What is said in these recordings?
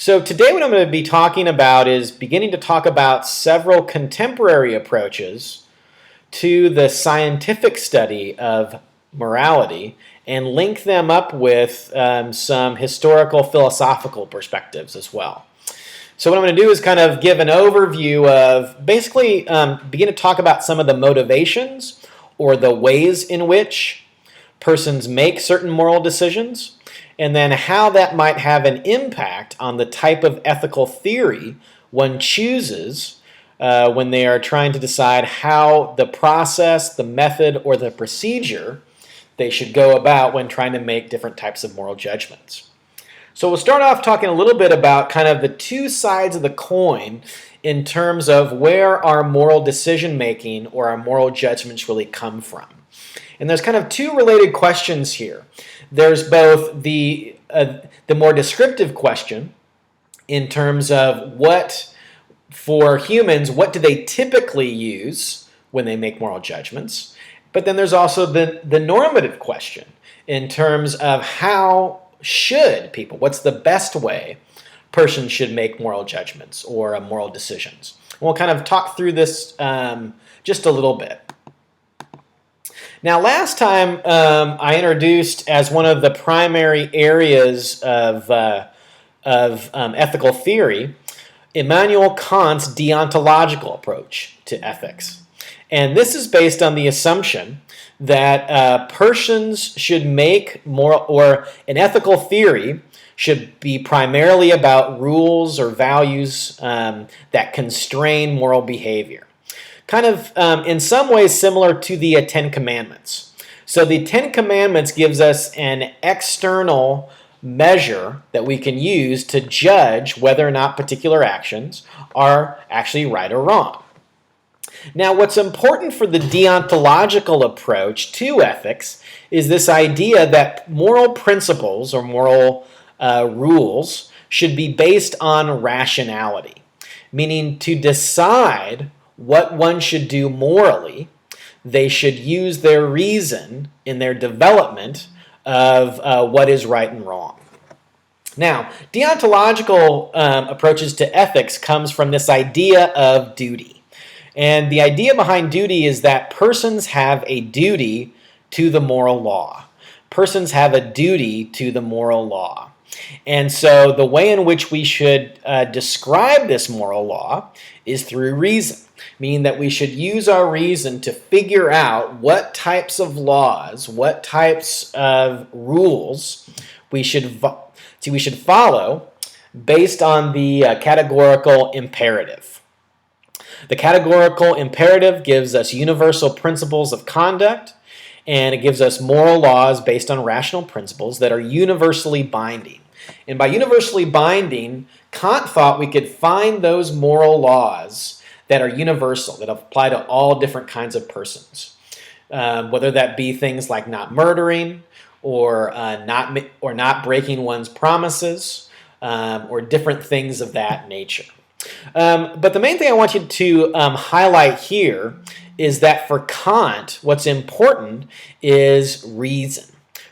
So today what I'm going to be talking about is beginning to talk about several contemporary approaches to the scientific study of morality and link them up with some historical philosophical perspectives as well. So what I'm going to do is kind of give an overview of basically begin to talk about some of the motivations or the ways in which persons make certain moral decisions, and then how that might have an impact on the type of ethical theory one chooses when they are trying to decide how the process, the method, or the procedure they should go about when trying to make different types of moral judgments. So we'll start off talking a little bit about kind of the two sides of the coin in terms of where our moral decision making or our moral judgments really come from. And there's kind of two related questions here. There's both the more descriptive question in terms of what, for humans, what do they typically use when they make moral judgments? But then there's also the normative question in terms of how should people, what's the best way persons should make moral judgments or moral decisions. And we'll kind of talk through this just a little bit. Now, last time I introduced as one of the primary areas of ethical theory, Immanuel Kant's deontological approach to ethics. And this is based on the assumption that persons should make moral, or an ethical theory should be primarily about rules or values that constrain moral behavior. Kind of in some ways similar to the Ten Commandments. So the Ten Commandments gives us an external measure that we can use to judge whether or not particular actions are actually right or wrong. Now, what's important for the deontological approach to ethics is this idea that moral principles or moral rules should be based on rationality, meaning to decide what one should do morally, they should use their reason in their development of what is right and wrong. Now, deontological approaches to ethics comes from this idea of duty. And the idea behind duty is that persons have a duty to the moral law. Persons have a duty to the moral law. And so the way in which we should describe this moral law is through reason, meaning that we should use our reason to figure out what types of laws, what types of rules we should follow based on the categorical imperative. The categorical imperative gives us universal principles of conduct, and it gives us moral laws based on rational principles that are universally binding. And by universally binding, Kant thought we could find those moral laws that are universal, that apply to all different kinds of persons, whether that be things like not murdering or not breaking one's promises or different things of that nature. But the main thing I want you to highlight here is that for Kant, what's important is reason.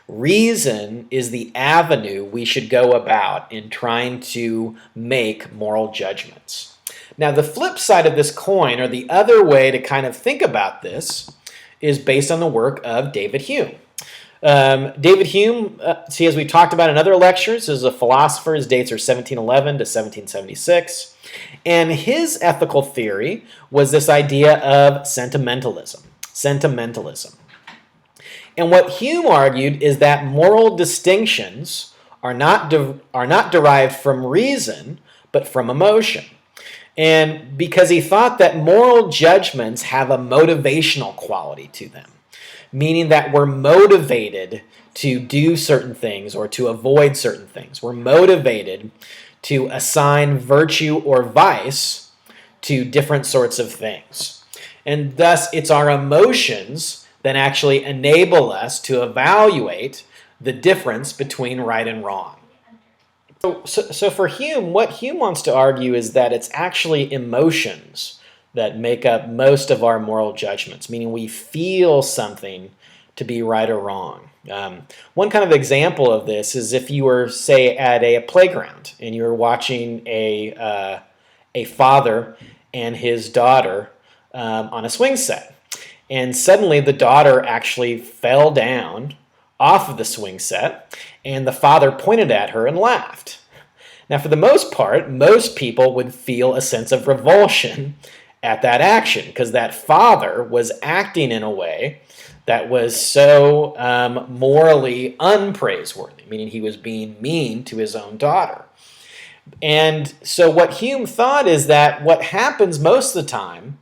Reason is the avenue we should go about in trying to make moral judgments. Now, the flip side of this coin, or the other way to kind of think about this, is based on the work of David Hume. David Hume, as we talked about in other lectures, is a philosopher. His dates are 1711 to 1776. And his ethical theory was this idea of sentimentalism. And what Hume argued is that moral distinctions are not derived from reason, but from emotion. And because he thought that moral judgments have a motivational quality to them, meaning that we're motivated to do certain things or to avoid certain things. We're motivated to assign virtue or vice to different sorts of things. And thus, it's our emotions that actually enable us to evaluate the difference between right and wrong. So for Hume, what Hume wants to argue is that it's actually emotions that make up most of our moral judgments, meaning we feel something to be right or wrong. One kind of example of this is if you were, say, at a playground and you were watching a father and his daughter on a swing set. And suddenly the daughter actually fell down off of the swing set, and the father pointed at her and laughed. Now, for the most part, most people would feel a sense of revulsion at that action because that father was acting in a way that was so morally unpraiseworthy, meaning he was being mean to his own daughter. And so what Hume thought is that what happens most of the time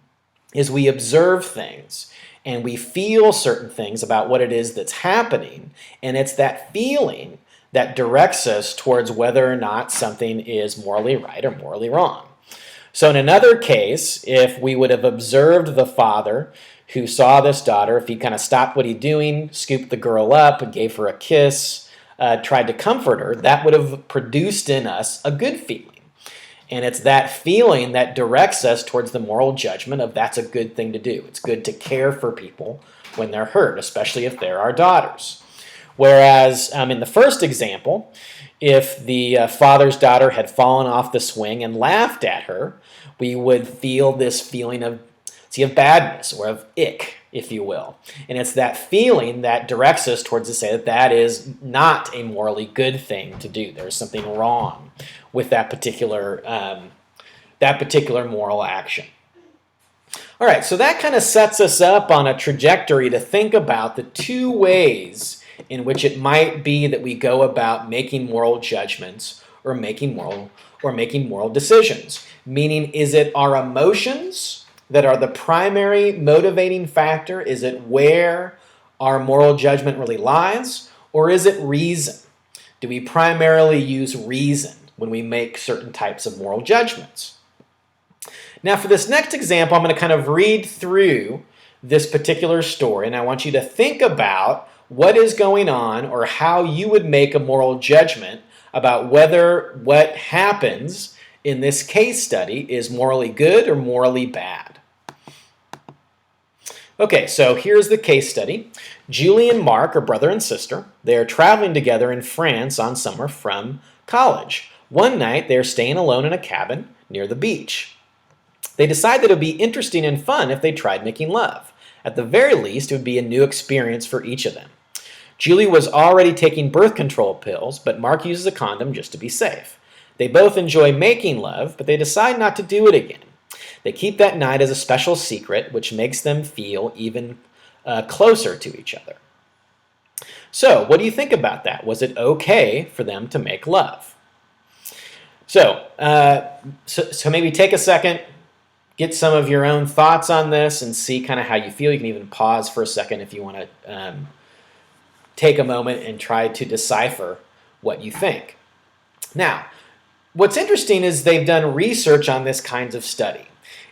is we observe things and we feel certain things about what it is that's happening, and it's that feeling that directs us towards whether or not something is morally right or morally wrong. So in another case, if we would have observed the father who saw this daughter, if he kind of stopped what he's doing, scooped the girl up, and gave her a kiss, tried to comfort her, that would have produced in us a good feeling. And it's that feeling that directs us towards the moral judgment of that's a good thing to do. It's good to care for people when they're hurt, especially if they're our daughters. Whereas in the first example, if the father's daughter had fallen off the swing and laughed at her, we would feel this feeling of badness or of ick, if you will. And it's that feeling that directs us towards to say that that is not a morally good thing to do. There's something wrong with that particular moral action. All right, so that kind of sets us up on a trajectory to think about the two ways in which it might be that we go about making moral judgments or making moral decisions. Meaning, is it our emotions that are the primary motivating factor? Is it where our moral judgment really lies? Or is it reason? Do we primarily use reason when we make certain types of moral judgments? Now, for this next example, I'm going to kind of read through this particular story, and I want you to think about what is going on or how you would make a moral judgment about whether what happens in this case study is morally good or morally bad. Okay, so here's the case study. Julie and Mark are brother and sister. They are traveling together in France on summer from college. One night, they're staying alone in a cabin near the beach. They decide that it would be interesting and fun if they tried making love. At the very least, it would be a new experience for each of them. Julie was already taking birth control pills, but Mark uses a condom just to be safe. They both enjoy making love, but they decide not to do it again. They keep that night as a special secret, which makes them feel even closer to each other. So, what do you think about that? Was it okay for them to make love? So maybe take a second, get some of your own thoughts on this, and see kind of how you feel. You can even pause for a second if you want to take a moment and try to decipher what you think. Now, what's interesting is they've done research on this kinds of study.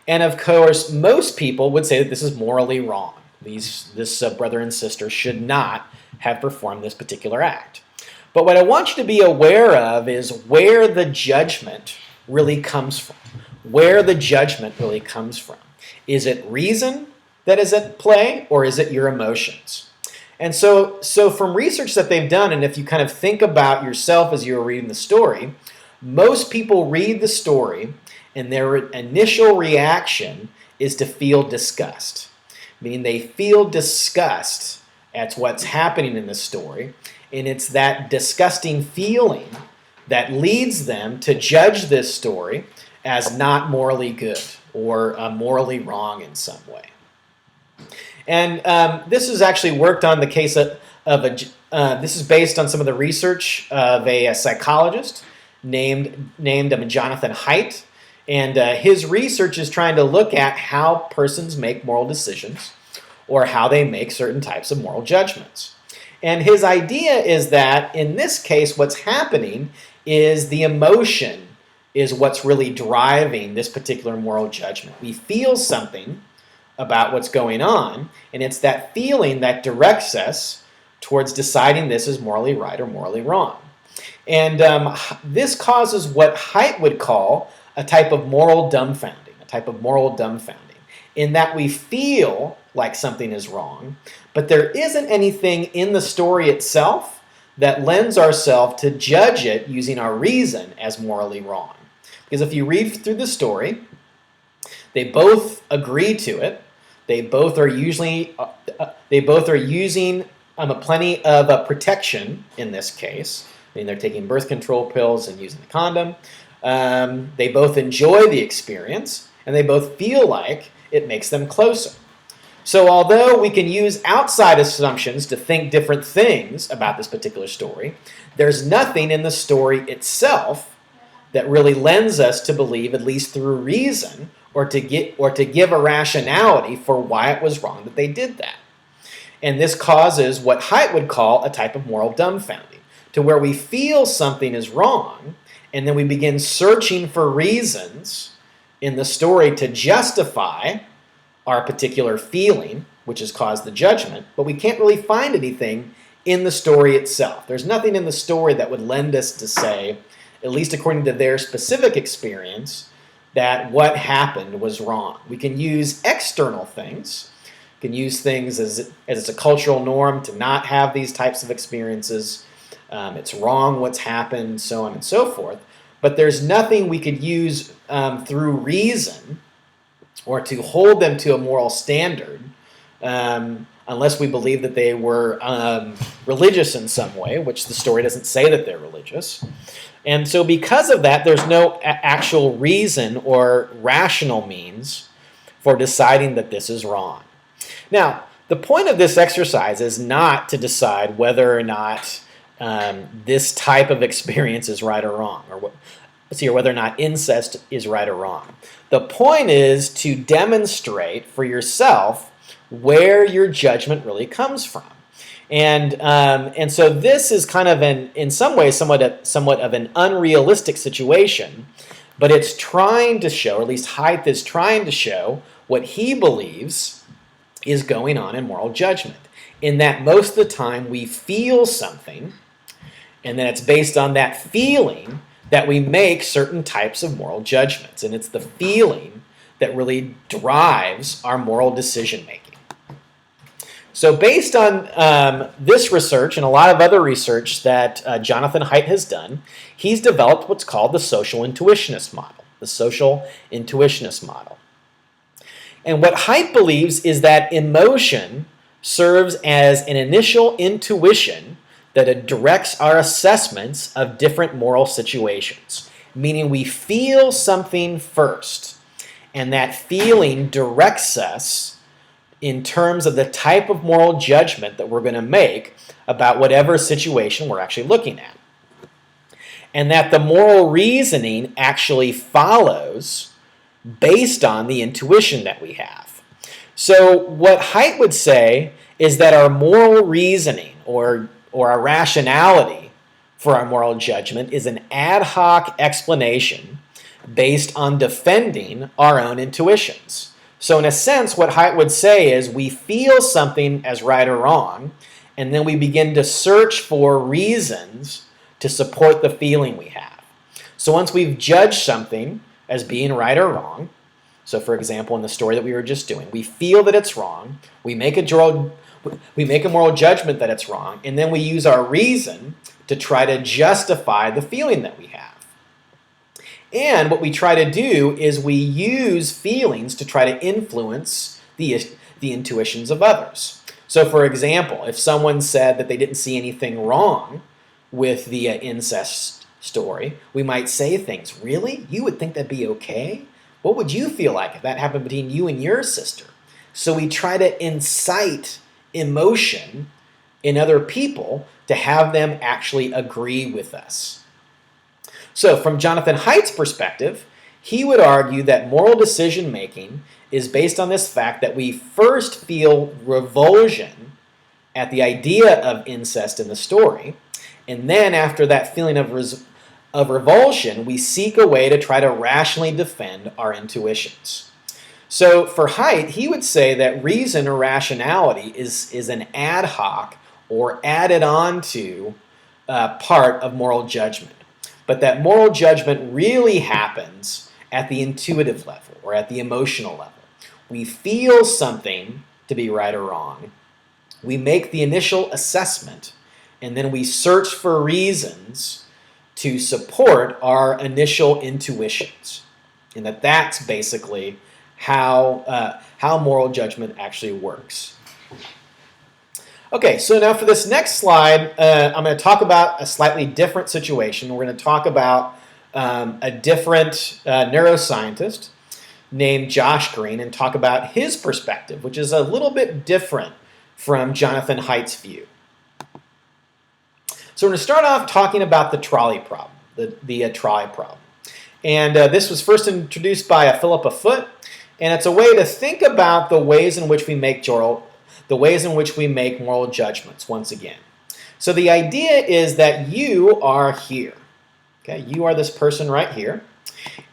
And of course, most people would say that this is morally wrong. This brother and sister should not have performed this particular act. But what I want you to be aware of is where the judgment really comes from. Where the judgment really comes from. Is it reason that is at play, or is it your emotions? And so from research that they've done, and if you kind of think about yourself as you were reading the story, most people read the story and their initial reaction is to feel disgust. Meaning they feel disgust at what's happening in the story, and it's that disgusting feeling that leads them to judge this story as not morally good or morally wrong in some way. And this is actually worked on the case this is based on some of the research of a psychologist named Jonathan Haidt. And his research is trying to look at how persons make moral decisions or how they make certain types of moral judgments. And his idea is that in this case, what's happening is the emotion is what's really driving this particular moral judgment. We feel something about what's going on, and it's that feeling that directs us towards deciding this is morally right or morally wrong. And this causes what Haidt would call a type of moral dumbfounding, in that we feel like something is wrong, but there isn't anything in the story itself that lends ourselves to judge it using our reason as morally wrong. Because if you read through the story, they both agree to it. They both are using plenty of protection in this case. I mean, they're taking birth control pills and using the condom. They both enjoy the experience, and they both feel like it makes them closer. So although we can use outside assumptions to think different things about this particular story, there's nothing in the story itself that really lends us to believe, at least through reason, or to give a rationality for why it was wrong that they did that. And this causes what Haidt would call a type of moral dumbfounding, to where we feel something is wrong, and then we begin searching for reasons in the story to justify our particular feeling, which has caused the judgment, but we can't really find anything in the story itself. There's nothing in the story that would lend us to say, at least according to their specific experience, that what happened was wrong. We can use external things. We can use things as it's a cultural norm to not have these types of experiences. It's wrong what's happened, so on and so forth. But there's nothing we could use through reason or to hold them to a moral standard unless we believe that they were religious in some way, which the story doesn't say that they're religious. And so because of that, there's no actual reason or rational means for deciding that this is wrong. Now, the point of this exercise is not to decide whether or not this type of experience is right or wrong, or whether or not incest is right or wrong. The point is to demonstrate for yourself where your judgment really comes from. And so this is kind of in some ways somewhat of an unrealistic situation, but it's trying to show, or at least Haidt is trying to show, what he believes is going on in moral judgment. In that most of the time we feel something, and then it's based on that feeling that we make certain types of moral judgments. And it's the feeling that really drives our moral decision making. So based on this research and a lot of other research that Jonathan Haidt has done, he's developed what's called the social intuitionist model. The social intuitionist model. And what Haidt believes is that emotion serves as an initial intuition that directs our assessments of different moral situations, meaning we feel something first, and that feeling directs us in terms of the type of moral judgment that we're going to make about whatever situation we're actually looking at. And that the moral reasoning actually follows based on the intuition that we have. So what Haidt would say is that our moral reasoning, or our rationality for our moral judgment, is an ad hoc explanation based on defending our own intuitions. So in a sense, what Haidt would say is we feel something as right or wrong, and then we begin to search for reasons to support the feeling we have. So once we've judged something as being right or wrong, so for example, in the story that we were just doing, we feel that it's wrong, we make a moral judgment that it's wrong, and then we use our reason to try to justify the feeling that we have. And what we try to do is we use feelings to try to influence the intuitions of others. So for example, if someone said that they didn't see anything wrong with the incest story, we might say things, really? You would think that'd be okay? What would you feel like if that happened between you and your sister? So we try to incite emotion in other people to have them actually agree with us. So from Jonathan Haidt's perspective, he would argue that moral decision making is based on this fact that we first feel revulsion at the idea of incest in the story, and then after that feeling of revulsion, we seek a way to try to rationally defend our intuitions. So for Haidt, he would say that reason or rationality is an ad hoc or added on to part of moral judgment. But that moral judgment really happens at the intuitive level or at the emotional level. We feel something to to be right or wrong. We make the initial assessment, and then we search for reasons to support our initial intuitions. And that's basically how moral judgment actually works. Okay, so now for this next slide, I'm going to talk about a slightly different situation. We're going to talk about a different neuroscientist named Josh Green and talk about his perspective, which is a little bit different from Jonathan Haidt's view. So we're going to start off talking about the trolley problem, the trolley problem. And this was first introduced by Philippa Foot, and it's a way to think about the ways in which we make moral judgments once again. So the idea is that you are here. Okay, you are this person right here.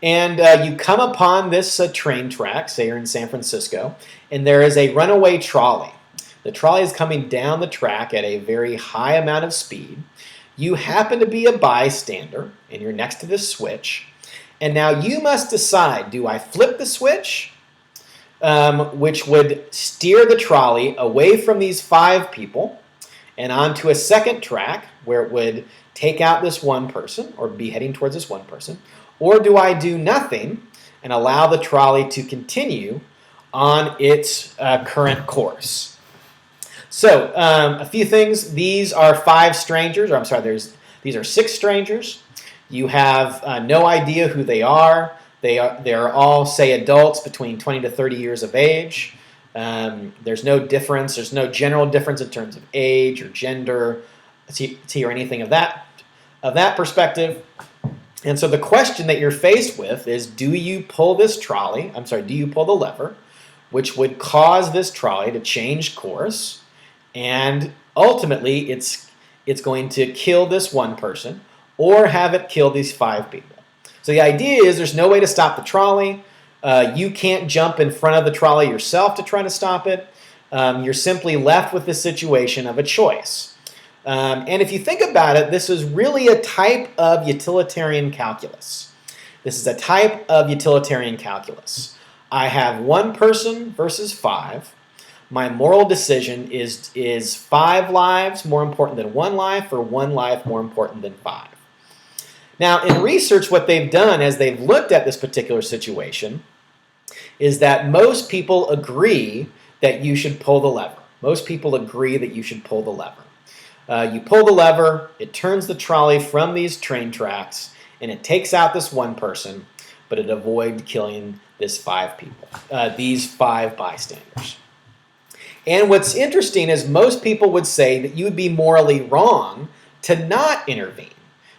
And you come upon this train track, say you're in San Francisco, and there is a runaway trolley. The trolley is coming down the track at a very high amount of speed. You happen to be a bystander, and you're next to this switch. And now you must decide, do I flip the switch, which would steer the trolley away from these 5 people and onto a second track where it would take out this one person or be heading towards this one person, or do I do nothing and allow the trolley to continue on its current course? So a few things. These are 5 strangers, or I'm sorry, these are 6 strangers. You have no idea who they are. They're all, say, adults between 20 to 30 years of age. There's no difference. There's no general difference in terms of age or gender, or anything of that perspective. And so the question that you're faced with is, do you pull the lever, which would cause this trolley to change course, and ultimately it's going to kill this one person, or have it kill these 5 people. So the idea is there's no way to stop the trolley. You can't jump in front of the trolley yourself to try to stop it. You're simply left with this situation of a choice. And if you think about it, this is really a type of utilitarian calculus. I have one person versus 5. My moral decision is 5 lives more important than 1 life, or 1 life more important than 5. Now, in research, what they've done as they've looked at this particular situation is that most people agree that you should pull the lever. You pull the lever, it turns the trolley from these train tracks, and it takes out this one person, but it avoids killing these 5 bystanders. And what's interesting is most people would say that you would be morally wrong to not intervene.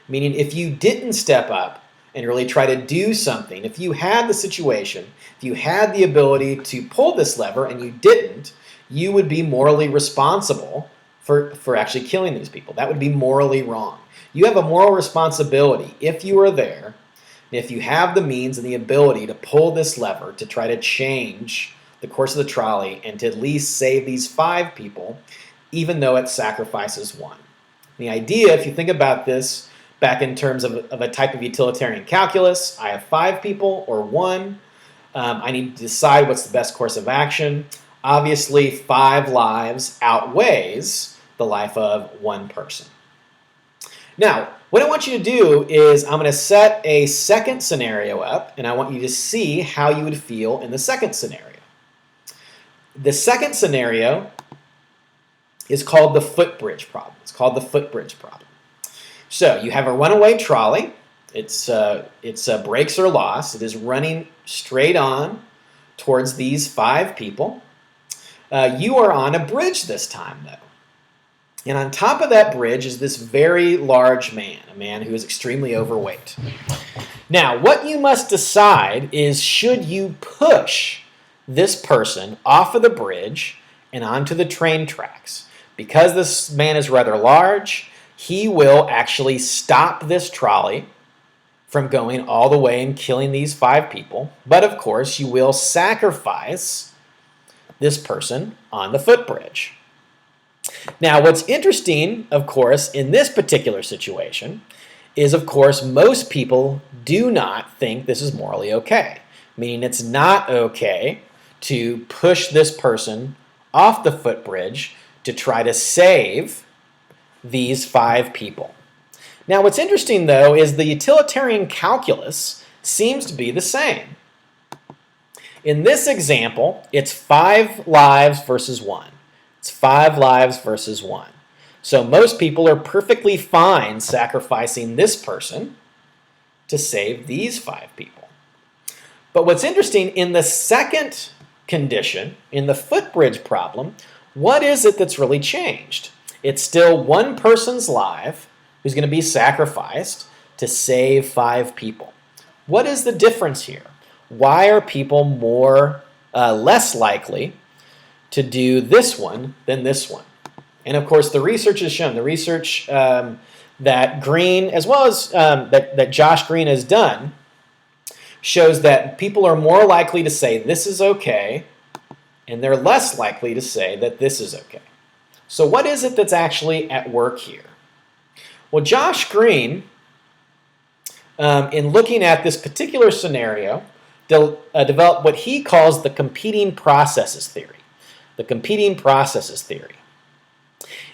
Meaning, if you didn't step up and really try to do something, if you had the situation, if you had the ability to pull this lever and you didn't, you would be morally responsible for actually killing these people. That would be morally wrong. You have a moral responsibility if you are there, if you have the means and the ability to pull this lever to try to change the course of the trolley and to at least save these 5 people, even though it sacrifices 1. The idea, if you think about this back in terms of a type of utilitarian calculus, I have 5 people or 1. I need to decide what's the best course of action. Obviously, 5 lives outweighs the life of 1 person. Now, what I want you to do is I'm going to set a second scenario up, and I want you to see how you would feel in the second scenario. The second scenario is called the footbridge problem. So you have a runaway trolley. Its brakes are lost. It is running straight on towards these 5 people. You are on a bridge this time, though. And on top of that bridge is this very large man, a man who is extremely overweight. Now, what you must decide is, should you push this person off of the bridge and onto the train tracks? Because this man is rather large, he will actually stop this trolley from going all the way and killing these 5 people. But of course, you will sacrifice this person on the footbridge. Now, what's interesting, of course, in this particular situation is, of course, most people do not think this is morally okay. Meaning it's not okay to push this person off the footbridge to try to save these 5 people. Now, what's interesting, though, is the utilitarian calculus seems to be the same. In this example, it's 5 lives versus 1. It's 5 lives versus 1. So most people are perfectly fine sacrificing this person to save these 5 people. But what's interesting, in the second condition, in the footbridge problem, what is it that's really changed? It's still one person's life who's going to be sacrificed to save 5 people. What is the difference here? Why are people less likely to do this one than this one? And of course, the research has shown, the research that Green, as well as that Josh Green has done, shows that people are more likely to say this is okay, and they're less likely to say that this is okay. So what is it that's actually at work here? Well, Josh Green, in looking at this particular scenario, developed what he calls the competing processes theory. The competing processes theory.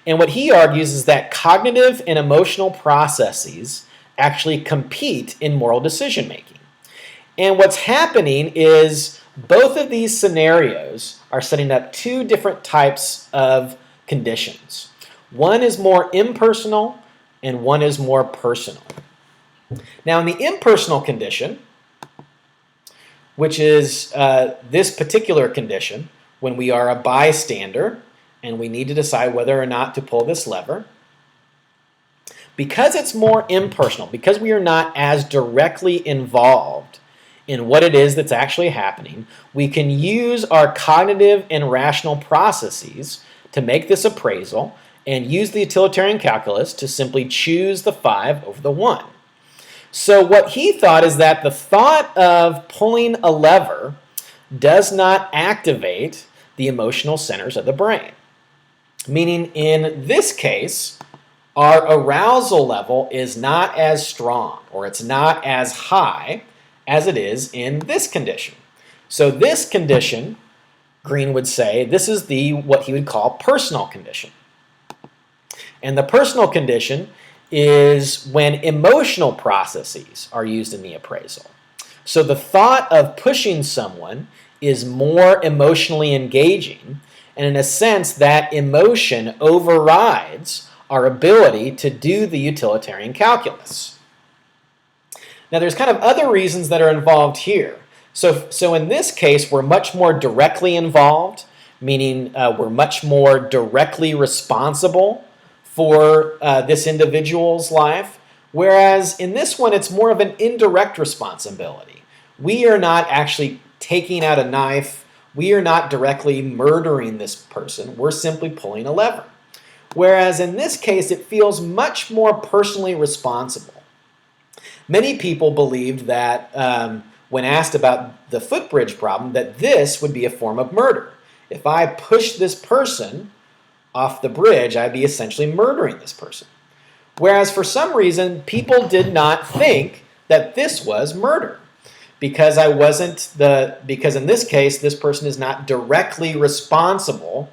And what he argues is that cognitive and emotional processes actually compete in moral decision making. And what's happening is both of these scenarios are setting up 2 different types of conditions. One is more impersonal and one is more personal. Now, in the impersonal condition, which is this particular condition, when we are a bystander and we need to decide whether or not to pull this lever, because it's more impersonal, because we are not as directly involved in what it is that's actually happening, we can use our cognitive and rational processes to make this appraisal and use the utilitarian calculus to simply choose the 5 over the 1. So what he thought is that the thought of pulling a lever does not activate the emotional centers of the brain. Meaning, in this case, our arousal level is not as strong, or it's not as high as it is in this condition. So this condition, Green would say, this is what he would call personal condition. And the personal condition is when emotional processes are used in the appraisal. So the thought of pushing someone is more emotionally engaging, and in a sense, that emotion overrides our ability to do the utilitarian calculus. Now, there's kind of other reasons that are involved here. So in this case, we're much more directly involved, meaning we're much more directly responsible for this individual's life, whereas in this one, it's more of an indirect responsibility. We are not actually taking out a knife. We are not directly murdering this person. We're simply pulling a lever. Whereas in this case, it feels much more personally responsible. Many people believed that when asked about the footbridge problem, that this would be a form of murder. If I push this person off the bridge, I'd be essentially murdering this person. Whereas for some reason, people did not think that this was murder. Because because in this case, this person is not directly responsible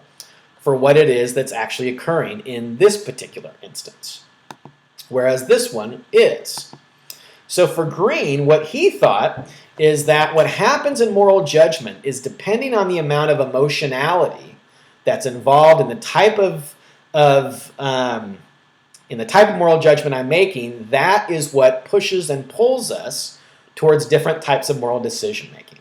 for what it is that's actually occurring in this particular instance. Whereas this one is. So for Green, what he thought is that what happens in moral judgment is depending on the amount of emotionality that's involved in the type of moral judgment I'm making, that is what pushes and pulls us towards different types of moral decision making.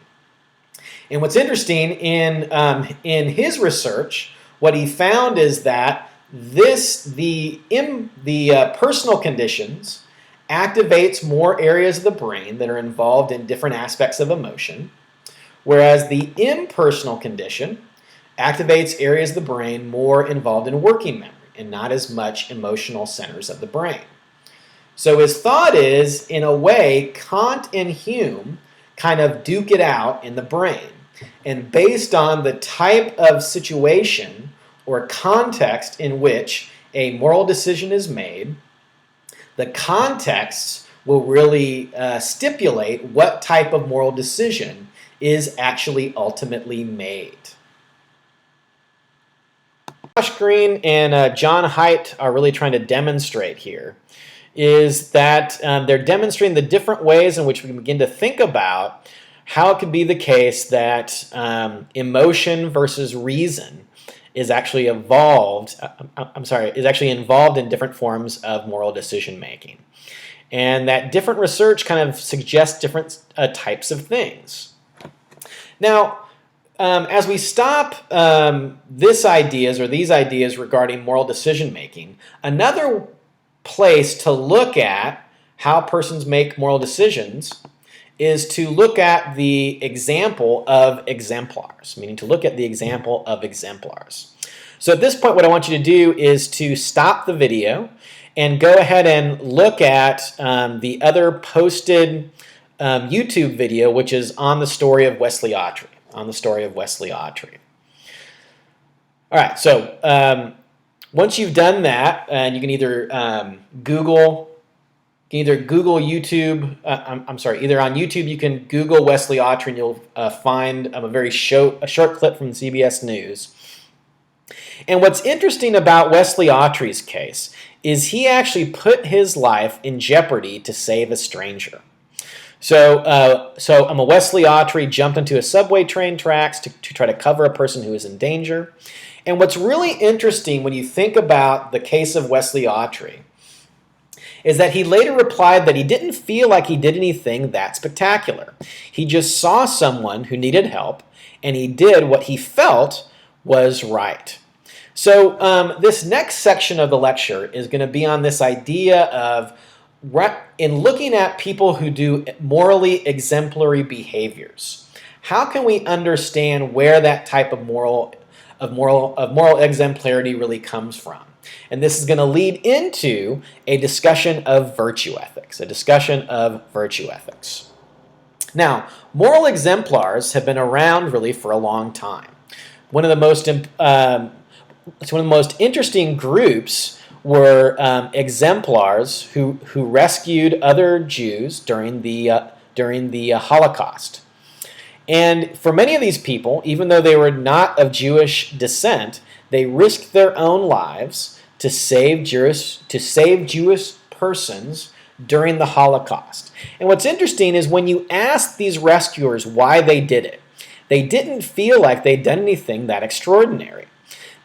And what's interesting in his research, what he found is that the personal conditions activates more areas of the brain that are involved in different aspects of emotion, whereas the impersonal condition activates areas of the brain more involved in working memory and not as much emotional centers of the brain. So his thought is, in a way, Kant and Hume kind of duke it out in the brain. And based on the type of situation or context in which a moral decision is made, the context will really stipulate what type of moral decision is actually ultimately made. Josh Green and John Haidt are really trying to demonstrate here is that they're demonstrating the different ways in which we can begin to think about how it could be the case that emotion versus reason is actually involved in different forms of moral decision making. And that different research kind of suggests different types of things. Now, as we stop these ideas regarding moral decision making, another place to look at how persons make moral decisions is to look at the example of exemplars, meaning to look at the example of exemplars. So at this point, what I want you to do is to stop the video and go ahead and look at the other posted YouTube video, which is on the story of Wesley Autry. All right, so once you've done that, and you can either Google YouTube. Either on YouTube you can Google Wesley Autry, and you'll find a short clip from CBS News. And what's interesting about Wesley Autry's case is he actually put his life in jeopardy to save a stranger. So a Wesley Autry jumped into a subway train tracks to try to cover a person who is in danger. And what's really interesting when you think about the case of Wesley Autry is that he later replied that he didn't feel like he did anything that spectacular. He just saw someone who needed help, and he did what he felt was right. So this next section of the lecture is going to be on this idea of, in looking at people who do morally exemplary behaviors, how can we understand where that type of moral exemplarity really comes from? And this is going to lead into a discussion of virtue ethics, Now, moral exemplars have been around really for a long time. One of the most interesting groups were exemplars who rescued other Jews during the Holocaust. And for many of these people, even though they were not of Jewish descent, they risked their own lives to save Jewish persons during the Holocaust. And what's interesting is when you ask these rescuers why they did it, they didn't feel like they'd done anything that extraordinary.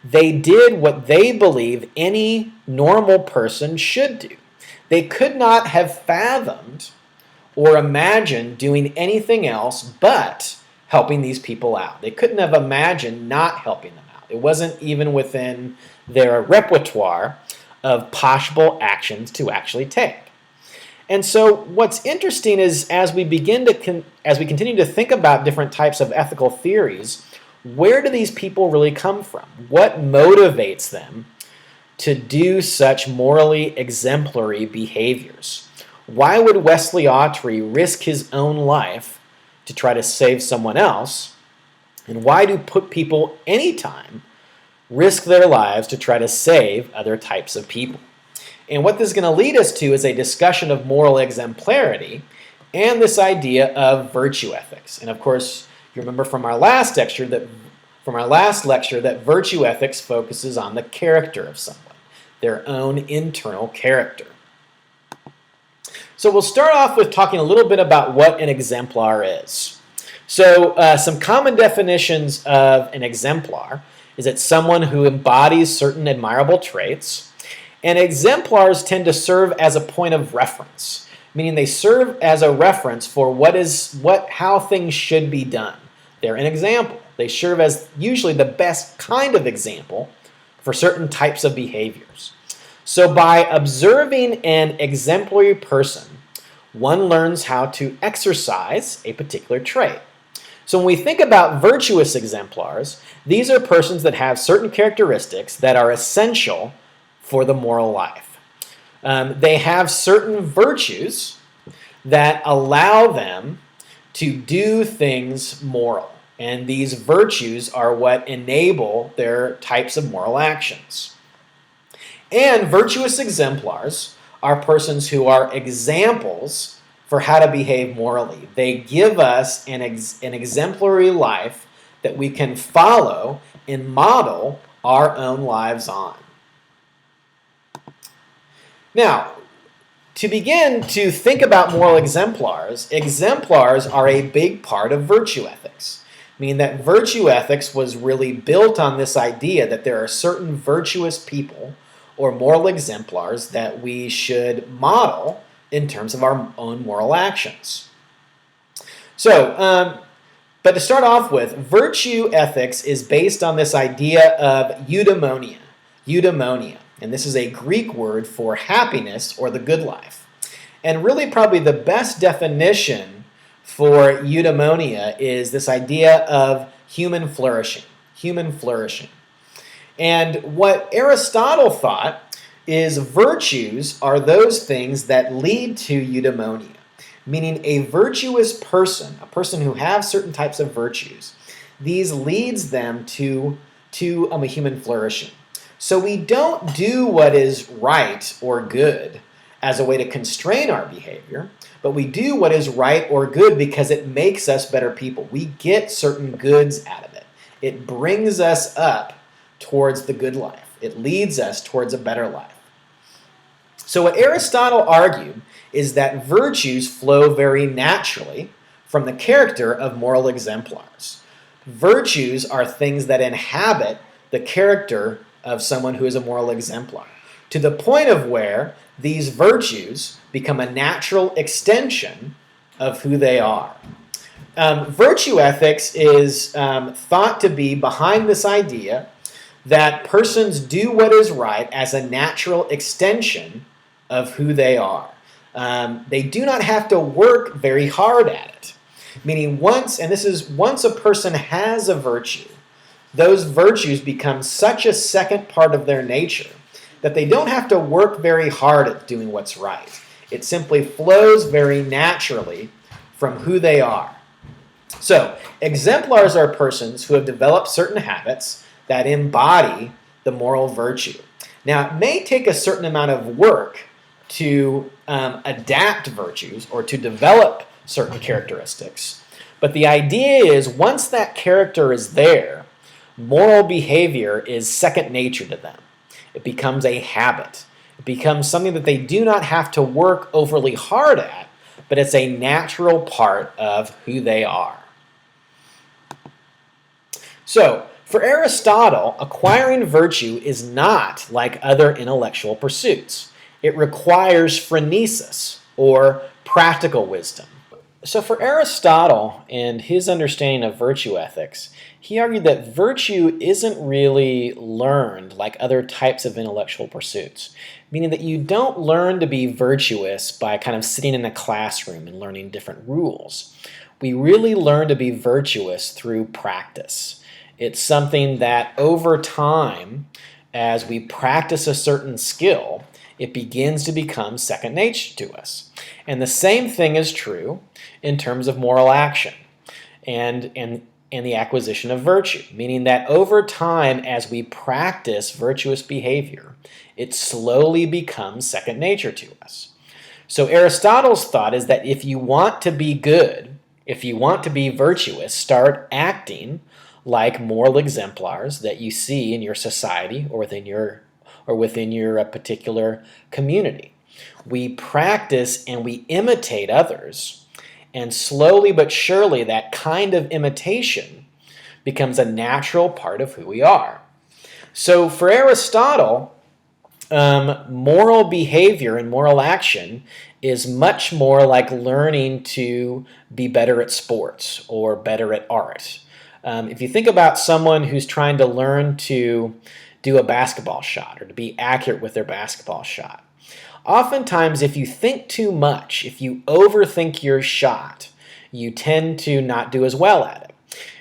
They did what they believe any normal person should do. They could not have fathomed or imagined doing anything else but helping these people out. They couldn't have imagined not helping them out. It wasn't even within their repertoire of possible actions to actually take. And so what's interesting is as we continue to think about different types of ethical theories, where do these people really come from? What motivates them to do such morally exemplary behaviors? Why would Wesley Autry risk his own life to try to save someone else? And why do people anytime risk their lives to try to save other types of people? And what this is going to lead us to is a discussion of moral exemplarity and this idea of virtue ethics. And of course, you remember from our last lecture that virtue ethics focuses on the character of someone, their own internal character. So we'll start off with talking a little bit about what an exemplar is. So some common definitions of an exemplar is it's someone who embodies certain admirable traits, and exemplars tend to serve as a point of reference, meaning they serve as a reference for how things should be done. They're an example. They serve as usually the best kind of example for certain types of behaviors. So by observing an exemplary person, one learns how to exercise a particular trait. So when we think about virtuous exemplars, these are persons that have certain characteristics that are essential for the moral life. They have certain virtues that allow them to do things moral. And these virtues are what enable their types of moral actions. And virtuous exemplars are persons who are examples for how to behave morally. They give us an exemplary life that we can follow and model our own lives on. Now, to begin to think about moral exemplars, exemplars are a big part of virtue ethics, meaning that virtue ethics was really built on this idea that there are certain virtuous people or moral exemplars that we should model in terms of our own moral actions. So, but to start off with, virtue ethics is based on this idea of eudaimonia. Eudaimonia. And this is a Greek word for happiness or the good life. And really probably the best definition for eudaimonia is this idea of human flourishing. Human flourishing. And what Aristotle thought is virtues are those things that lead to eudaimonia, meaning a virtuous person, a person who has certain types of virtues, these leads them to a human flourishing. So we don't do what is right or good as a way to constrain our behavior, but we do what is right or good because it makes us better people. We get certain goods out of it. It brings us up towards the good life. It leads us towards a better life. So what Aristotle argued is that virtues flow very naturally from the character of moral exemplars. Virtues are things that inhabit the character of someone who is a moral exemplar, to the point of where these virtues become a natural extension of who they are. Virtue ethics is thought to be behind this idea that persons do what is right as a natural extension of who they are. They do not have to work very hard at it. Meaning once a person has a virtue, those virtues become such a second part of their nature that they don't have to work very hard at doing what's right. It simply flows very naturally from who they are. So, exemplars are persons who have developed certain habits that embody the moral virtue. Now, it may take a certain amount of work to adapt virtues or to develop certain characteristics, but the idea is once that character is there, moral behavior is second nature to them. It becomes a habit. It becomes something that they do not have to work overly hard at, but it's a natural part of who they are. So, for Aristotle, acquiring virtue is not like other intellectual pursuits. It requires phronesis, or practical wisdom. So for Aristotle and his understanding of virtue ethics, he argued that virtue isn't really learned like other types of intellectual pursuits, meaning that you don't learn to be virtuous by kind of sitting in a classroom and learning different rules. We really learn to be virtuous through practice. It's something that over time, as we practice a certain skill, it begins to become second nature to us. And the same thing is true in terms of moral action and the acquisition of virtue, meaning that over time, as we practice virtuous behavior, it slowly becomes second nature to us. So Aristotle's thought is that if you want to be good, if you want to be virtuous, start acting like moral exemplars that you see in your society or within your particular community. We practice and we imitate others, and slowly but surely that kind of imitation becomes a natural part of who we are. So for Aristotle, moral behavior and moral action is much more like learning to be better at sports or better at art. If you think about someone who's trying to learn to do a basketball shot or to be accurate with their basketball shot, oftentimes if you think too much, if you overthink your shot, you tend to not do as well at it.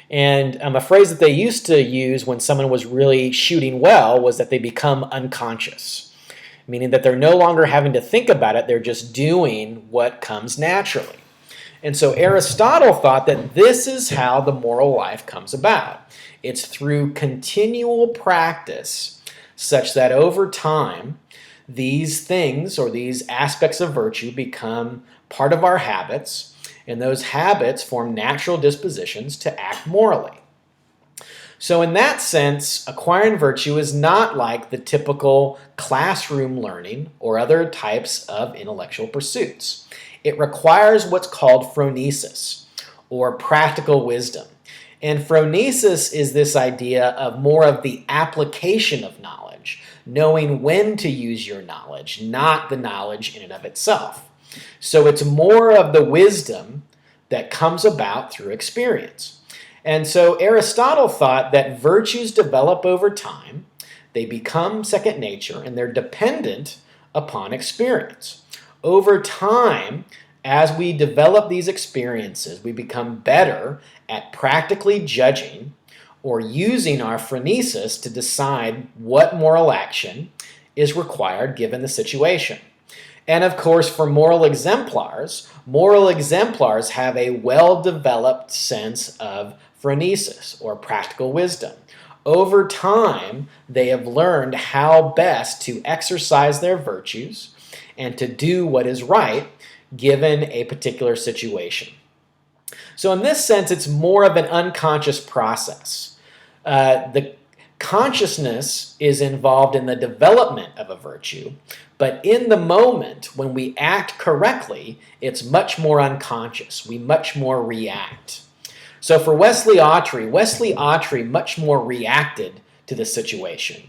And a phrase that they used to use when someone was really shooting well was that they become unconscious, meaning that they're no longer having to think about it, they're just doing what comes naturally. And so Aristotle thought that this is how the moral life comes about. It's through continual practice such that over time, these things or these aspects of virtue become part of our habits, and those habits form natural dispositions to act morally. So in that sense, acquiring virtue is not like the typical classroom learning or other types of intellectual pursuits. It requires what's called phronesis, or practical wisdom. And phronesis is this idea of more of the application of knowledge, knowing when to use your knowledge, not the knowledge in and of itself. So it's more of the wisdom that comes about through experience. And so Aristotle thought that virtues develop over time, they become second nature, and they're dependent upon experience. Over time, as we develop these experiences, we become better at practically judging or using our phronesis to decide what moral action is required given the situation. And of course, for moral exemplars have a well-developed sense of phronesis, or practical wisdom. Over time, they have learned how best to exercise their virtues and to do what is right given a particular situation. So in this sense, it's more of an unconscious process. The consciousness is involved in the development of a virtue, but in the moment, when we act correctly, it's much more unconscious. We much more react. So for Wesley Autry much more reacted to the situation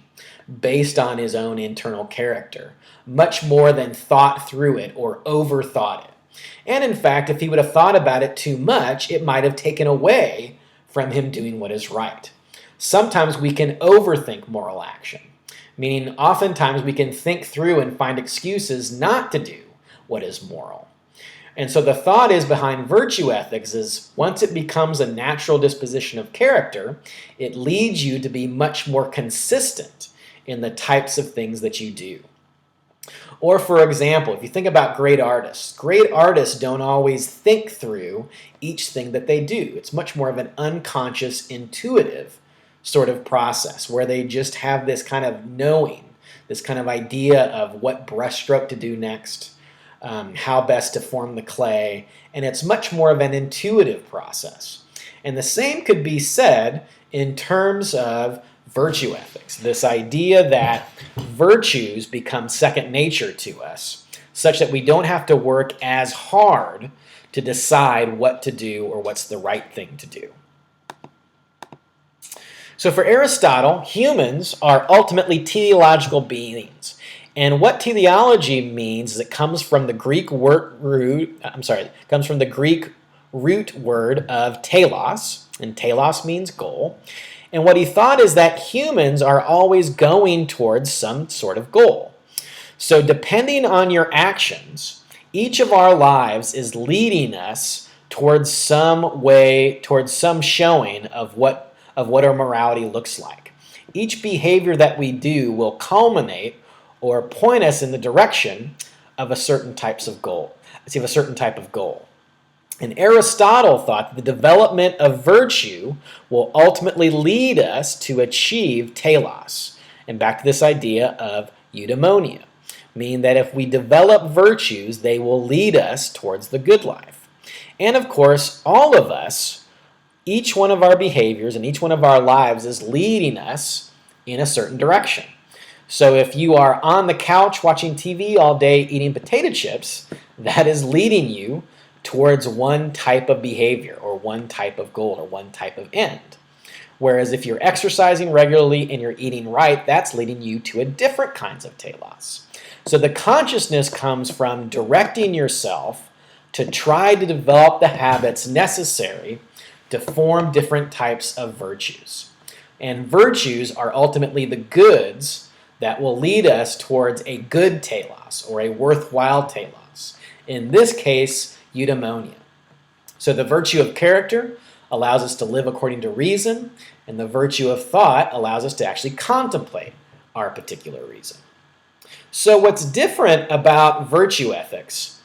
based on his own internal character, much more than thought through it or overthought it. And in fact, if he would have thought about it too much, it might have taken away from him doing what is right. Sometimes we can overthink moral action, meaning oftentimes we can think through and find excuses not to do what is moral. And so the thought is behind virtue ethics is once it becomes a natural disposition of character, it leads you to be much more consistent in the types of things that you do. Or for example, if you think about great artists don't always think through each thing that they do. It's much more of an unconscious, intuitive sort of process where they just have this kind of knowing, this kind of idea of what brushstroke to do next, how best to form the clay, and it's much more of an intuitive process. And the same could be said in terms of virtue ethics, this idea that virtues become second nature to us, such that we don't have to work as hard to decide what to do or what's the right thing to do. So for Aristotle, humans are ultimately teleological beings. And what teleology means is it comes from the Greek root word of telos, and telos means goal. And what he thought is that humans are always going towards some sort of goal. So depending on your actions, each of our lives is leading us towards some way, towards some showing of what our morality looks like. Each behavior that we do will culminate or point us in the direction of a certain type of goal. And Aristotle thought that the development of virtue will ultimately lead us to achieve telos. And back to this idea of eudaimonia, meaning that if we develop virtues, they will lead us towards the good life. And of course, all of us, each one of our behaviors and each one of our lives is leading us in a certain direction. So if you are on the couch watching TV all day eating potato chips, that is leading you towards one type of behavior or one type of goal or one type of end. Whereas if you're exercising regularly and you're eating right, that's leading you to a different kinds of telos. So the consciousness comes from directing yourself to try to develop the habits necessary to form different types of virtues. And virtues are ultimately the goods that will lead us towards a good telos or a worthwhile telos. In this case, eudaimonia. So the virtue of character allows us to live according to reason, and the virtue of thought allows us to actually contemplate our particular reason. So what's different about virtue ethics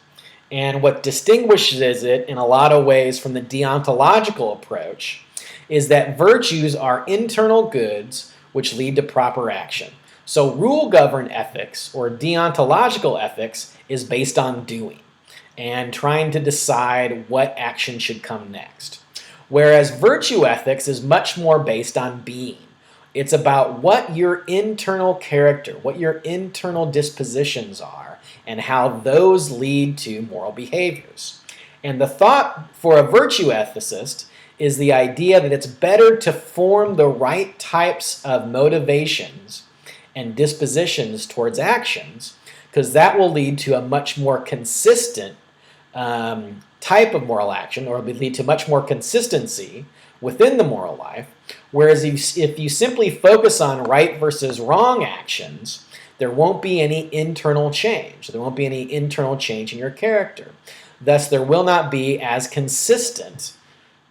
and what distinguishes it in a lot of ways from the deontological approach is that virtues are internal goods which lead to proper action. So rule-governed ethics or deontological ethics is based on doing and trying to decide what action should come next. Whereas virtue ethics is much more based on being. It's about what your internal character, what your internal dispositions are, and how those lead to moral behaviors. And the thought for a virtue ethicist is the idea that it's better to form the right types of motivations and dispositions towards actions, because that will lead to a much more consistent type of moral action, or it will lead to much more consistency within the moral life. Whereas if you simply focus on right versus wrong actions, there won't be any internal change. There won't be any internal change in your character. Thus, there will not be as consistent,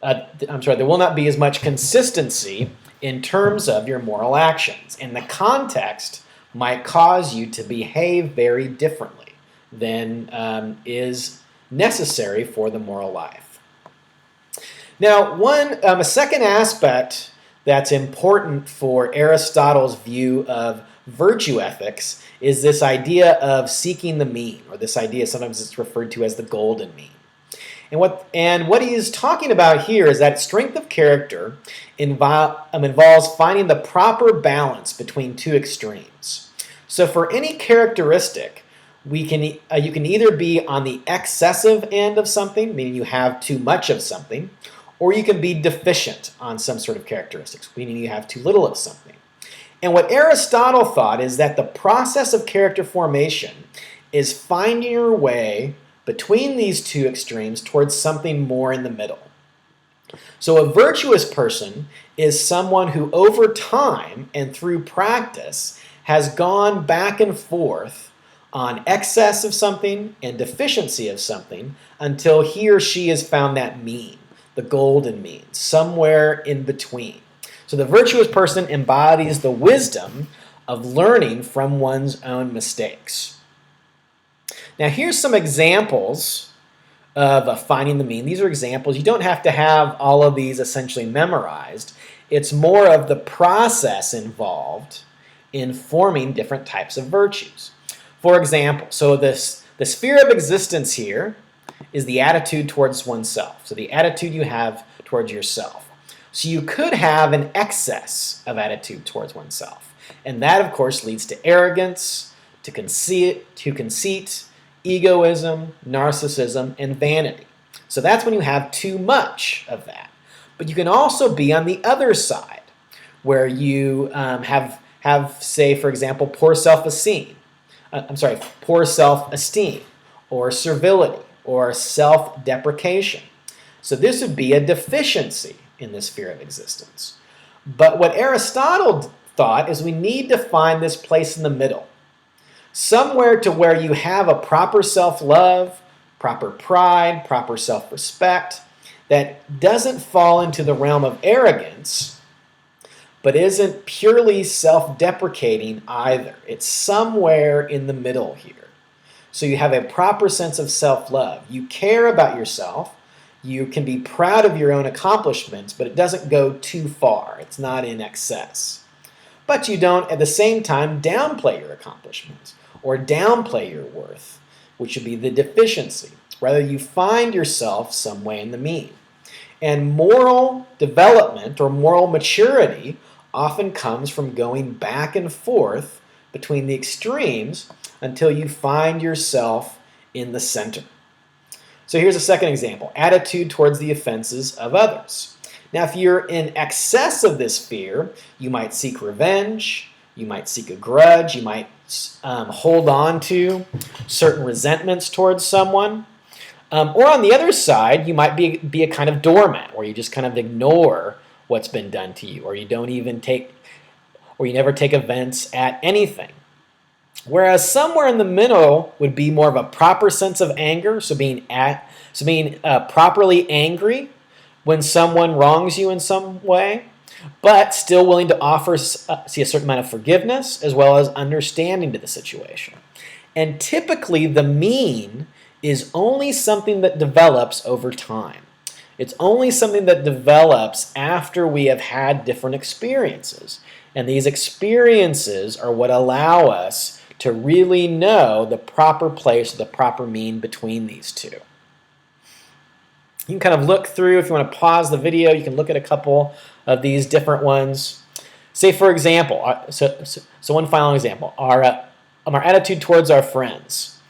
there will not be as much consistency in terms of your moral actions. And the context might cause you to behave very differently than is necessary for the moral life. Now, a second aspect that's important for Aristotle's view of virtue ethics is this idea of seeking the mean, or this idea sometimes it's referred to as the golden mean. And what he is talking about here is that strength of character involves finding the proper balance between two extremes. So for any characteristic, you can either be on the excessive end of something, meaning you have too much of something, or you can be deficient on some sort of characteristics, meaning you have too little of something. And what Aristotle thought is that the process of character formation is finding your way between these two extremes towards something more in the middle. So a virtuous person is someone who over time and through practice has gone back and forth on excess of something and deficiency of something until he or she has found that mean, the golden mean, somewhere in between. So the virtuous person embodies the wisdom of learning from one's own mistakes. Now here's some examples of finding the mean. These are examples. You don't have to have all of these essentially memorized. It's more of the process involved in forming different types of virtues. For example, so the sphere of existence here is the attitude towards oneself. So the attitude you have towards yourself. So you could have an excess of attitude towards oneself. And that, of course, leads to arrogance, to conceit, egoism, narcissism, and vanity. So that's when you have too much of that. But you can also be on the other side, where you have, say, for example, poor self-esteem, or servility, or self-deprecation. So this would be a deficiency in the sphere of existence. But what Aristotle thought is we need to find this place in the middle, somewhere to where you have a proper self-love, proper pride, proper self-respect that doesn't fall into the realm of arrogance, but isn't purely self-deprecating either. It's somewhere in the middle here. So you have a proper sense of self-love. You care about yourself. You can be proud of your own accomplishments, but it doesn't go too far. It's not in excess. But you don't, at the same time, downplay your accomplishments or downplay your worth, which would be the deficiency. Rather, you find yourself some way in the mean. And moral development or moral maturity often comes from going back and forth between the extremes until you find yourself in the center. So here's a second example, attitude towards the offenses of others. Now, if you're in excess of this fear, you might seek revenge, you might seek a grudge, you might hold on to certain resentments towards someone. Or on the other side, you might be a kind of doormat, where you just kind of ignore what's been done to you, or you never take offense at anything. Whereas somewhere in the middle would be more of a proper sense of anger, so being properly angry when someone wrongs you in some way, but still willing to offer a certain amount of forgiveness as well as understanding to the situation. And typically the mean is only something that develops over time. It's only something that develops after we have had different experiences. And these experiences are what allow us to really know the proper place, the proper mean between these two. You can kind of look through, if you want to pause the video, you can look at a couple of these different ones. Say, for example, so one final example, our attitude towards our friends.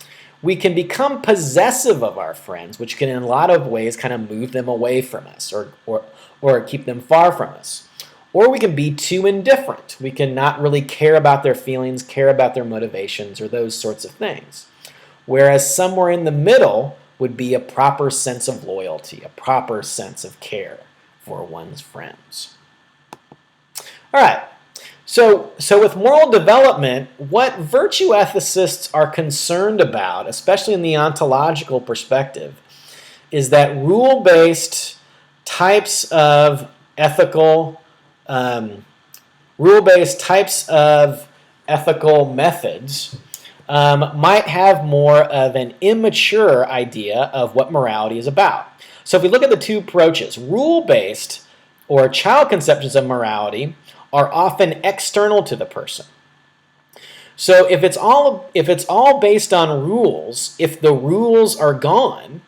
We can become possessive of our friends, which can in a lot of ways kind of move them away from us or keep them far from us. Or we can be too indifferent. We can not really care about their feelings, care about their motivations, or those sorts of things. Whereas somewhere in the middle would be a proper sense of loyalty, a proper sense of care for one's friends. All right, so with moral development, what virtue ethicists are concerned about, especially in the ontological perspective, is that rule-based types of ethical methods might have more of an immature idea of what morality is about. So if we look at the two approaches, rule-based or child conceptions of morality are often external to the person. So if it's all based on rules, if the rules are gone,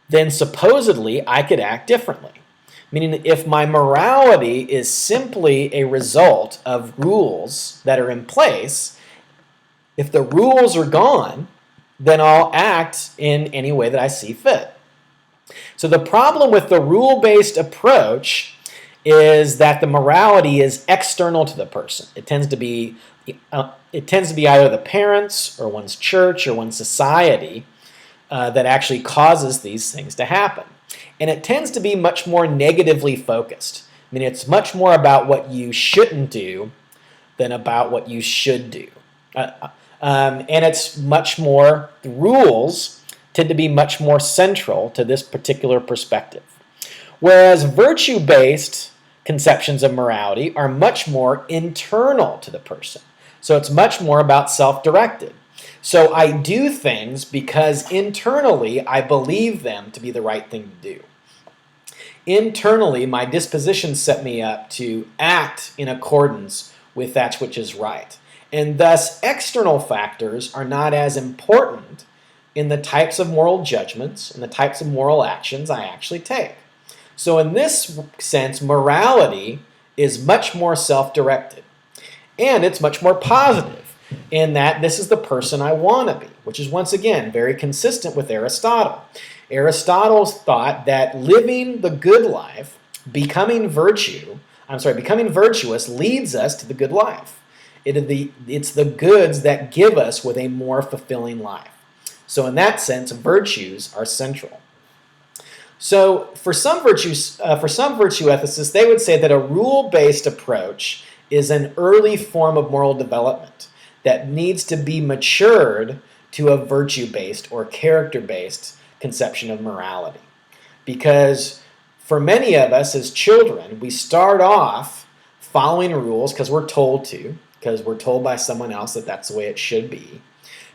then supposedly I could act differently. Meaning if my morality is simply a result of rules that are in place, if the rules are gone, then I'll act in any way that I see fit. So the problem with the rule-based approach is that the morality is external to the person. It tends to be either the parents or one's church or one's society that actually causes these things to happen. And it tends to be much more negatively focused. I mean, it's much more about what you shouldn't do than about what you should do. And it's much more, the rules tend to be much more central to this particular perspective. Whereas virtue-based conceptions of morality are much more internal to the person. So it's much more about self-directed. So I do things because internally I believe them to be the right thing to do. Internally, my dispositions set me up to act in accordance with that which is right. And thus, external factors are not as important in the types of moral judgments and the types of moral actions I actually take. So in this sense, morality is much more self-directed. And it's much more positive in that this is the person I want to be, which is once again very consistent with Aristotle. Aristotle thought that living the good life, becoming virtuous leads us to the good life. It's the goods that give us with a more fulfilling life. So in that sense, virtues are central. So for some virtue ethicists, they would say that a rule-based approach is an early form of moral development that needs to be matured to a virtue-based or character-based conception of morality. Because for many of us as children, we start off following rules because we're told to, because we're told by someone else that that's the way it should be.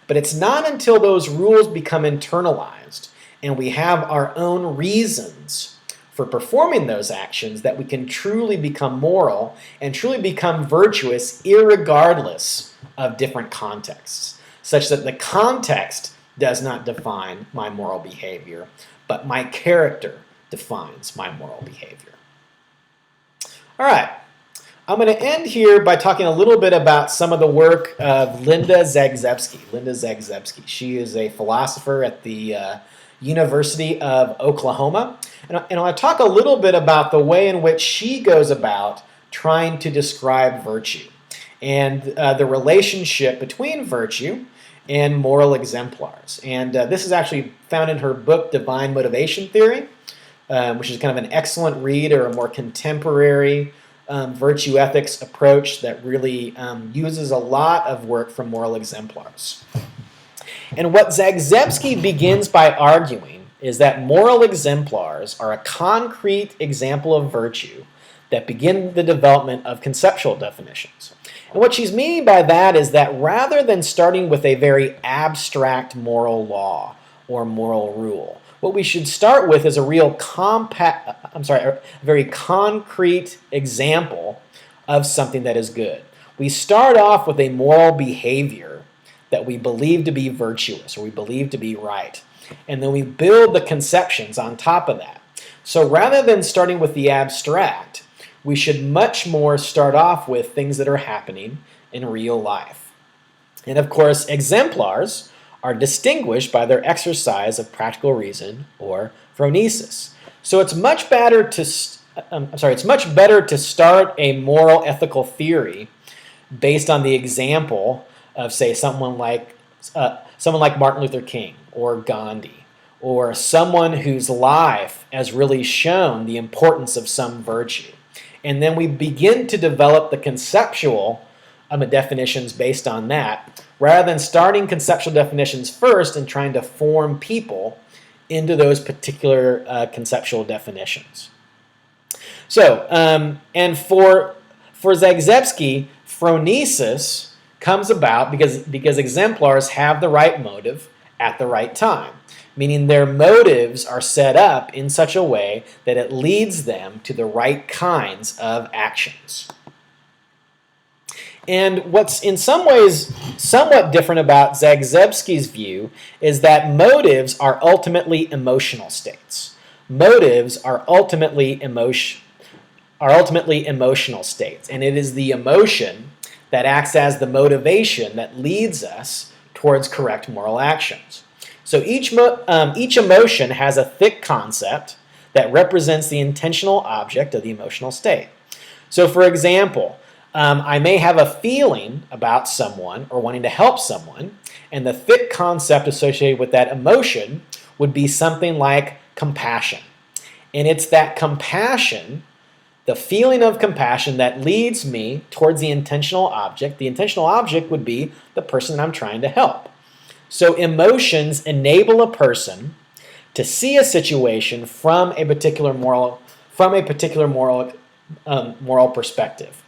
But it's not until those rules become internalized and we have our own reasons for performing those actions that we can truly become moral and truly become virtuous irregardless of different contexts, such that the context does not define my moral behavior, but my character defines my moral behavior. All right. I'm going to end here by talking a little bit about some of the work of Linda Zagzebski. She is a philosopher at the University of Oklahoma. And I want to talk a little bit about the way in which she goes about trying to describe virtue and the relationship between virtue and moral exemplars. And this is actually found in her book, Divine Motivation Theory, which is kind of an excellent read, or a more contemporary virtue ethics approach that really uses a lot of work from moral exemplars. And what Zagzebski begins by arguing is that moral exemplars are a concrete example of virtue that begin the development of conceptual definitions. And what she's meaning by that is that rather than starting with a very abstract moral law or moral rule, what we should start with is a very concrete example of something that is good. We start off with a moral behavior that we believe to be virtuous or we believe to be right. And then we build the conceptions on top of that. So rather than starting with the abstract, we should much more start off with things that are happening in real life. And of course, exemplars are distinguished by their exercise of practical reason or phronesis. So it's much better to start a moral ethical theory based on the example of, say, someone like Martin Luther King or Gandhi, or someone whose life has really shown the importance of some virtue. And then we begin to develop the conceptual definitions based on that, rather than starting conceptual definitions first and trying to form people into those particular conceptual definitions. So, and for Zagzebski, phronesis comes about because exemplars have the right motive at the right time, meaning their motives are set up in such a way that it leads them to the right kinds of actions. And what's in some ways somewhat different about Zagzebski's view is that motives are ultimately emotional states. Motives are ultimately emotional states, and it is the emotion that acts as the motivation that leads us towards correct moral actions. So each emotion has a thick concept that represents the intentional object of the emotional state. So for example, I may have a feeling about someone or wanting to help someone, and the thick concept associated with that emotion would be something like compassion. And it's that compassion, the feeling of compassion, that leads me towards the intentional object. The intentional object would be the person that I'm trying to help. So emotions enable a person to see a situation from a particular moral perspective.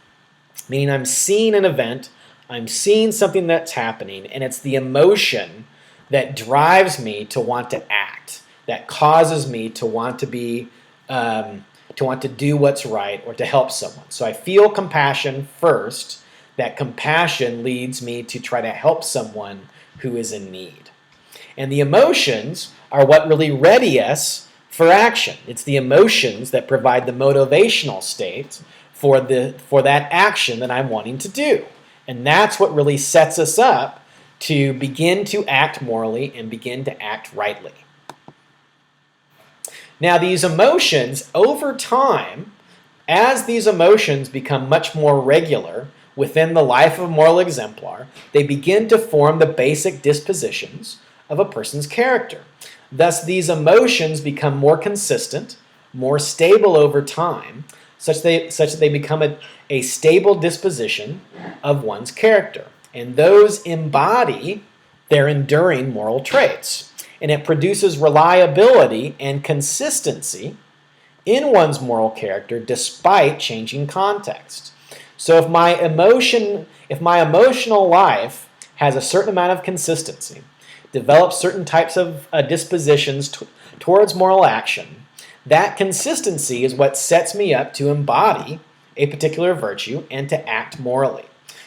Meaning I'm seeing an event, I'm seeing something that's happening, and it's the emotion that drives me to want to act, that causes me to want to be, to want to do what's right or to help someone. So I feel compassion first. That compassion leads me to try to help someone who is in need. And the emotions are what really ready us for action. It's the emotions that provide the motivational state for that action that I'm wanting to do. And that's what really sets us up to begin to act morally and begin to act rightly. Now these emotions, over time, as these emotions become much more regular within the life of a moral exemplar, they begin to form the basic dispositions of a person's character. Thus these emotions become more consistent, more stable over time, such that they become a stable disposition of one's character. And those embody their enduring moral traits. And it produces reliability and consistency in one's moral character despite changing context. So if my emotional life has a certain amount of consistency, develops certain types of dispositions towards moral action, that consistency is what sets me up to embody a particular virtue and to act morally,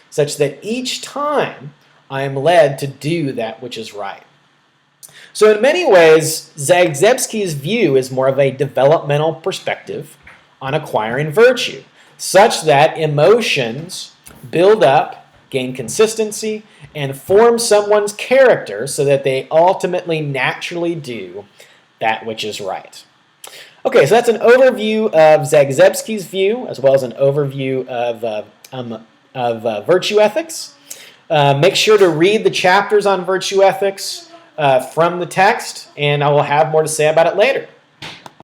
such that each time I am led to do that which is right. So in many ways, Zagzebski's view is more of a developmental perspective on acquiring virtue, such that emotions build up, gain consistency, and form someone's character so that they ultimately naturally do that which is right. Okay, so that's an overview of Zagzebski's view, as well as an overview of virtue ethics. Make sure to read the chapters on virtue ethics from the text, and I will have more to say about it later.